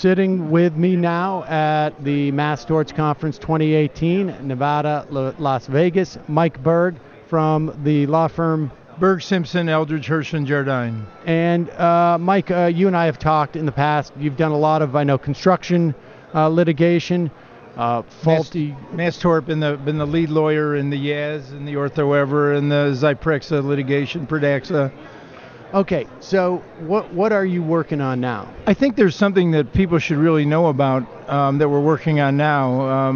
Sitting with me now at the Mass Torch Conference 2018, Nevada, Las Vegas, Mike Berg from the law firm Berg, Simpson, Eldridge, Hirsch, and Jardine. And Mike, you and I have talked in the past. You've done a lot of, I know, construction litigation, faulty. Mass Torp been the lead lawyer in the Yaz and the Ortho Ever and the Zyprexa litigation, Predaxa. Okay, so what are you working on now? I think there's something that people should really know about that we're working on now.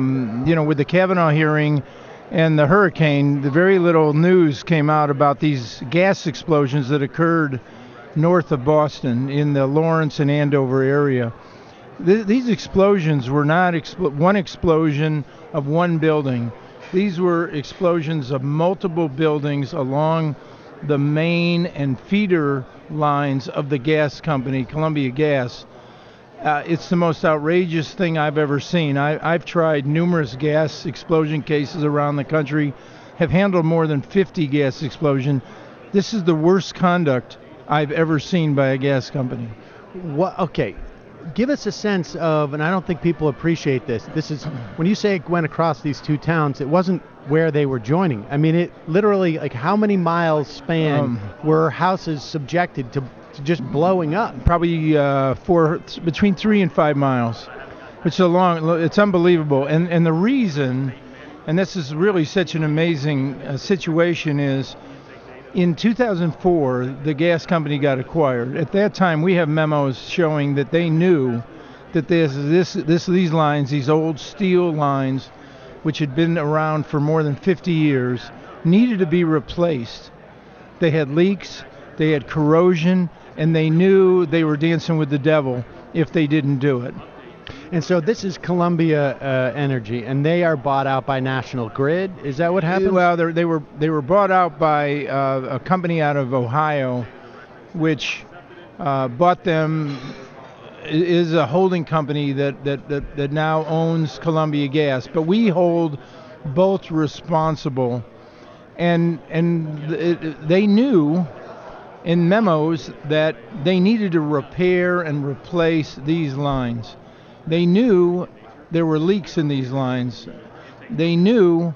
With the Kavanaugh hearing and the hurricane, the very little news came out about these gas explosions that occurred north of Boston in the Lawrence and Andover area. These explosions were not one explosion of one building. These were explosions of multiple buildings along the main and feeder lines of the gas company, Columbia Gas. It's the most outrageous thing I've ever seen. I've tried numerous gas explosion cases around the country, have handled more than 50 gas explosions. This is the worst conduct I've ever seen by a gas company. Okay, give us a sense of, and I don't think people appreciate this. This is, when you say it went across these two towns, it wasn't where they were joining. I mean, it literally, like, how many miles span were houses subjected to just blowing up? Probably between 3 and 5 miles. It's unbelievable. And the reason, and this is really such an amazing situation, is in 2004, the gas company got acquired. At that time, we have memos showing that they knew that these lines, these old steel lines, which had been around for more than 50 years, needed to be replaced. They had leaks, they had corrosion, and they knew they were dancing with the devil if they didn't do it. And so this is Columbia Energy, and they are bought out by National Grid. Is that what happened? Well, they were bought out by a company out of Ohio, which bought them. Is a holding company that now owns Columbia Gas, but we hold both responsible, and they knew in memos that they needed to repair and replace these lines. They knew there were leaks in these lines. They knew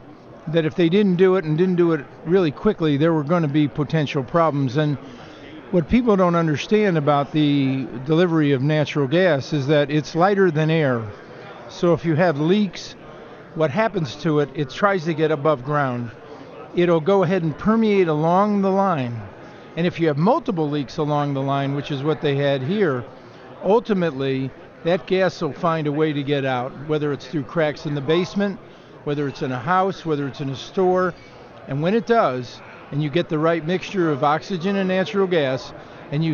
that if they didn't do it really quickly, there were going to be potential problems. And what people don't understand about the delivery of natural gas is that it's lighter than air. So if you have leaks, what happens to it, it tries to get above ground. It'll go ahead and permeate along the line. And if you have multiple leaks along the line, which is what they had here, ultimately that gas will find a way to get out, whether it's through cracks in the basement, whether it's in a house, whether it's in a store. And when it does, and you get the right mixture of oxygen and natural gas, and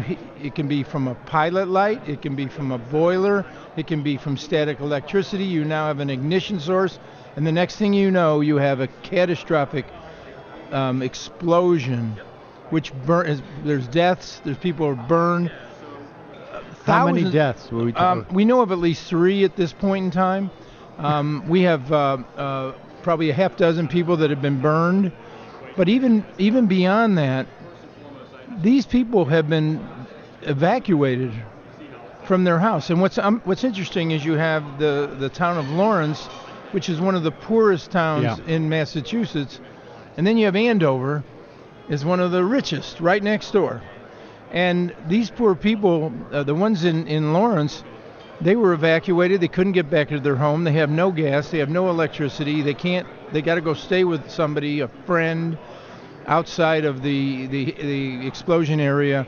it can be from a pilot light, it can be from a boiler, it can be from static electricity. You now have an ignition source, and the next thing you know, you have a catastrophic explosion, which there's deaths, there's people who are burned. How many deaths were we talking about? We know of at least 3 at this point in time. We have probably a half dozen people that have been burned. But even beyond that, these people have been evacuated from their house. And what's interesting is you have the town of Lawrence, which is one of the poorest towns in Massachusetts, and then you have Andover, is one of the richest, right next door. And these poor people, the ones in Lawrence, they were evacuated. They couldn't get back to their home. They have no gas. They have no electricity. They got to go stay with somebody, a friend, outside of the explosion area.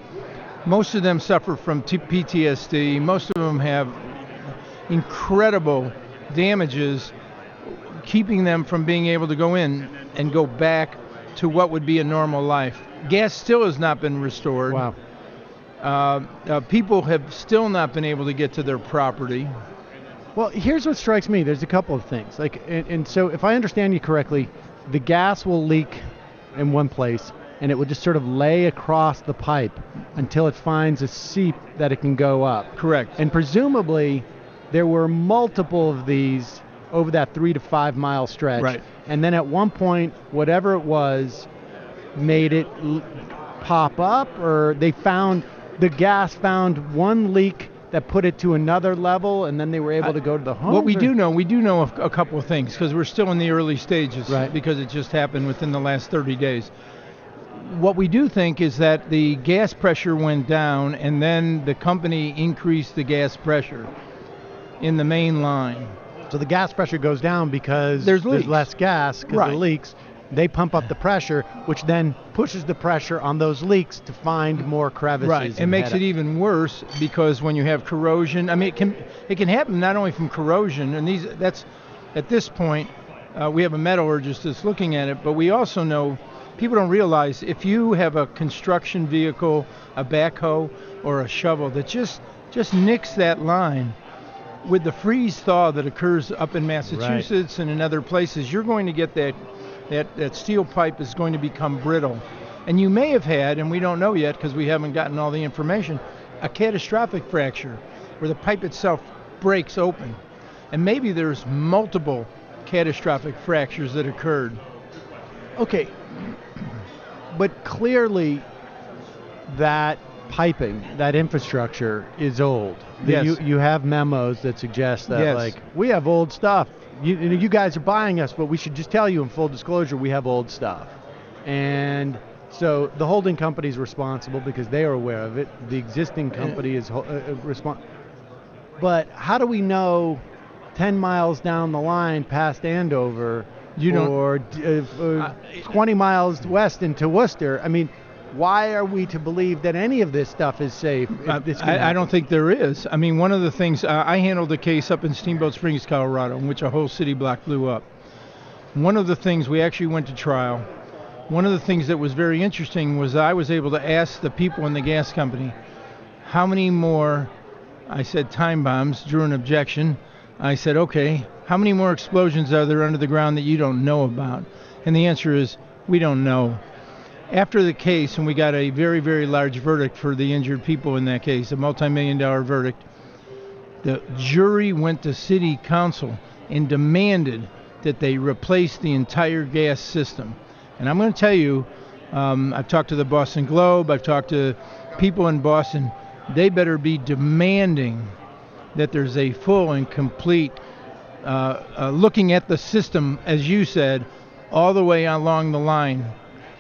Most of them suffer from PTSD. Most of them have incredible damages, keeping them from being able to go in and go back to what would be a normal life. Gas still has not been restored. Wow. People have still not been able to get to their property. Well, here's what strikes me. There's a couple of things. And so if I understand you correctly, the gas will leak in one place, and it will just sort of lay across the pipe until it finds a seep that it can go up. Correct. And presumably, there were multiple of these over that 3 to 5 mile stretch. Right. And then at one point, whatever it was, made it pop up, or the gas found one leak that put it to another level, and then they were able to go to the home? What we do know a couple of things, because we're still in the early stages, Right. because it just happened within the last 30 days. What we do think is that the gas pressure went down, and then the company increased the gas pressure in the main line. So the gas pressure goes down because There's leaks. less gas because of the leaks. They pump up the pressure, which then pushes the pressure on those leaks to find more crevices. Right. It makes it even worse because when you have corrosion, I mean, it can happen not only from corrosion, and that's at this point we have a metallurgist that's looking at it, but we also know people don't realize if you have a construction vehicle, a backhoe, or a shovel that just nicks that line, with the freeze thaw that occurs up in Massachusetts and in other places, you're going to get that steel pipe is going to become brittle. And you may have had, and we don't know yet because we haven't gotten all the information, a catastrophic fracture where the pipe itself breaks open. And maybe there's multiple catastrophic fractures that occurred. Okay, but clearly that piping, that infrastructure is old. Yes. You have memos that suggest that, Yes. like, we have old stuff. You guys are buying us, but we should just tell you in full disclosure we have old stuff. And so the holding company is responsible because they are aware of it. The existing company is responsible. But how do we know 10 miles down the line past Andover or 20 miles west into Worcester? I mean, why are we to believe that any of this stuff is safe? I don't think there is. I mean, one of the things, I handled a case up in Steamboat Springs, Colorado, in which a whole city block blew up. One of the things, we actually went to trial. One of the things that was very interesting was I was able to ask the people in the gas company, how many more, I said time bombs, drew an objection. I said, okay, how many more explosions are there under the ground that you don't know about? And the answer is, we don't know. After the case, and we got a very, very large verdict for the injured people in that case, a multi-million-dollar verdict, the jury went to city council and demanded that they replace the entire gas system. And I'm going to tell you, I've talked to the Boston Globe, I've talked to people in Boston, they better be demanding that there's a full and complete looking at the system, as you said, all the way along the line.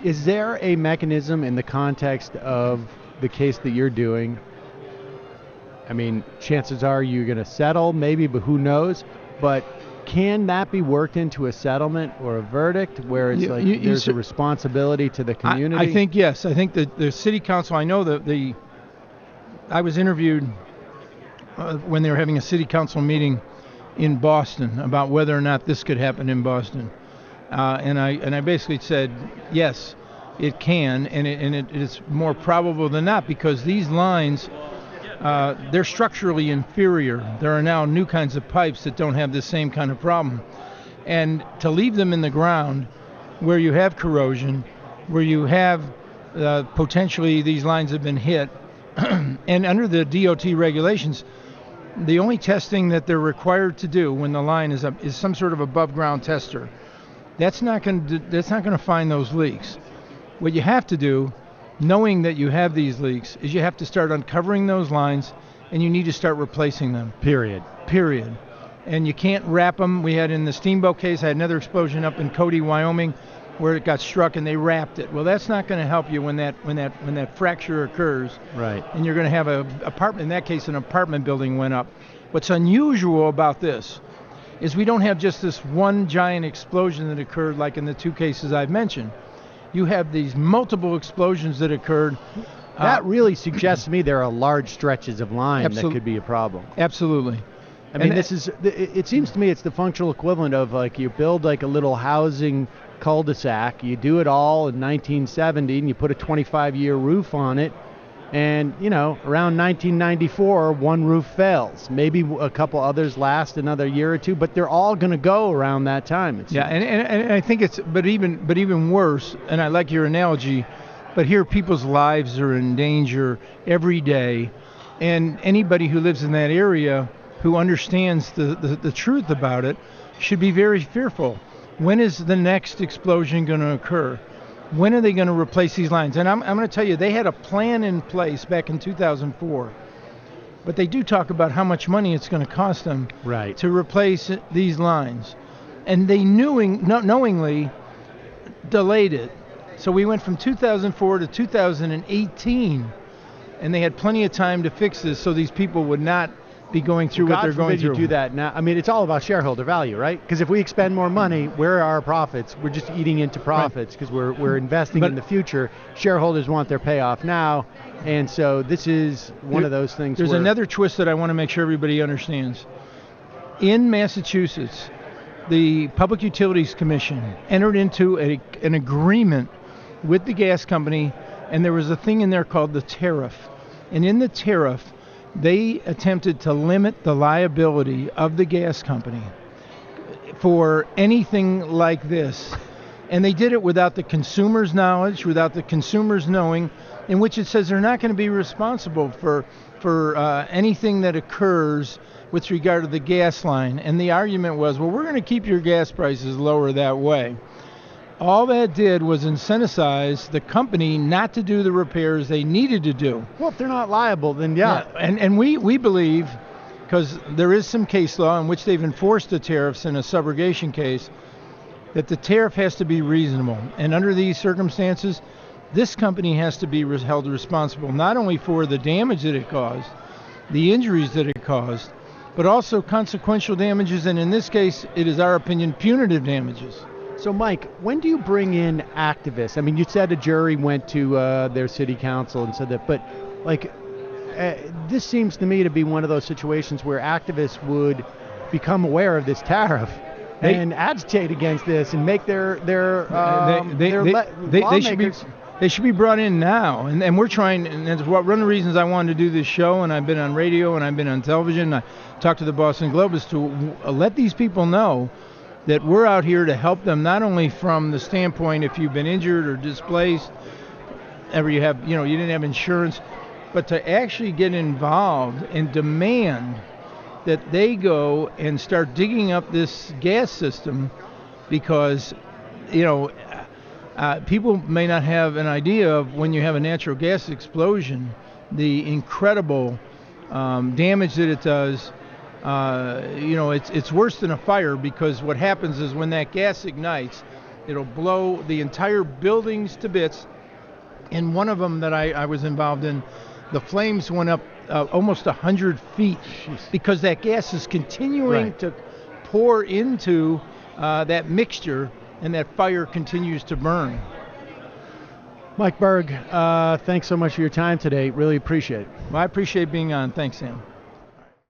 Is there a mechanism in the context of the case that you're doing? I mean, chances are you're going to settle, maybe, but who knows? But can that be worked into a settlement or a verdict where it's there's a responsibility to the community? I think yes. I think the city council, I know that I was interviewed when they were having a city council meeting in Boston about whether or not this could happen in Boston. And I basically said, yes, it can, and it is more probable than not because these lines, they're structurally inferior. There are now new kinds of pipes that don't have the same kind of problem. And to leave them in the ground where you have corrosion, where you have potentially these lines have been hit, and under the DOT regulations, the only testing that they're required to do when the line is up is some sort of above ground tester. That's not going to find those leaks. What you have to do, knowing that you have these leaks, is you have to start uncovering those lines, and you need to start replacing them. Period. And you can't wrap them. We had in the Steamboat case, I had another explosion up in Cody, Wyoming, where it got struck and they wrapped it. Well, that's not going to help you when that fracture occurs. Right. And you're going to have in that case, an apartment building went up. What's unusual about this is we don't have just this one giant explosion that occurred like in the two cases I've mentioned. You have these multiple explosions that occurred. That really suggests to me there are large stretches of line that could be a problem. Absolutely. I mean, it seems to me it's the functional equivalent of like you build like a little housing cul-de-sac, you do it all in 1970 and you put a 25-year roof on it. And, around 1994, one roof fails. Maybe a couple others last another year or two, but they're all going to go around that time. Yeah, and I think but even worse, and I like your analogy, but here people's lives are in danger every day. And anybody who lives in that area who understands the truth about it should be very fearful. When is the next explosion going to occur? When are they going to replace these lines? And I'm going to tell you, they had a plan in place back in 2004. but they do talk about how much money it's going to cost them Right. to replace these lines. And they knowingly delayed it. So we went from 2004 to 2018, and they had plenty of time to fix this so these people would not be going through what they're going God through. forbid you do that now. I mean, it's all about shareholder value, right? Because if we expend more money, where are our profits? We're just eating into profits because we're investing in the future. Shareholders want their payoff now, and so this is one of those things. There's another twist that I want to make sure everybody understands. In Massachusetts, the Public Utilities Commission entered into an agreement with the gas company, and there was a thing in there called the tariff. And in the tariff, they attempted to limit the liability of the gas company for anything like this. And they did it without the consumer's knowledge, without the consumers knowing, in which it says they're not going to be responsible for anything that occurs with regard to the gas line. And the argument was, well, we're going to keep your gas prices lower that way. All that did was incentivize the company not to do the repairs they needed to do. Well, if they're not liable, then yeah. And we believe, because there is some case law in which they've enforced the tariffs in a subrogation case, that the tariff has to be reasonable. And under these circumstances, this company has to be held responsible not only for the damage that it caused, the injuries that it caused, but also consequential damages, and in this case, it is our opinion, punitive damages. So, Mike, when do you bring in activists? I mean, you said a jury went to their city council and said that, but this seems to me to be one of those situations where activists would become aware of this tariff and agitate against this and make their lawmakers. They should be brought in now, and we're trying. And that's one of the reasons I wanted to do this show. And I've been on radio and I've been on television. I talked to the Boston Globe is to let these people know that we're out here to help them, not only from the standpoint if you've been injured or displaced, ever you didn't have insurance, but to actually get involved and demand that they go and start digging up this gas system, because people may not have an idea of when you have a natural gas explosion, the incredible damage that it does. It's worse than a fire, because what happens is when that gas ignites, it'll blow the entire buildings to bits. In one of them that I was involved in, the flames went up almost 100 feet because that gas is continuing to pour into that mixture, and that fire continues to burn. Mike Berg, thanks so much for your time today. Really appreciate it. Well, I appreciate being on. Thanks, Sam.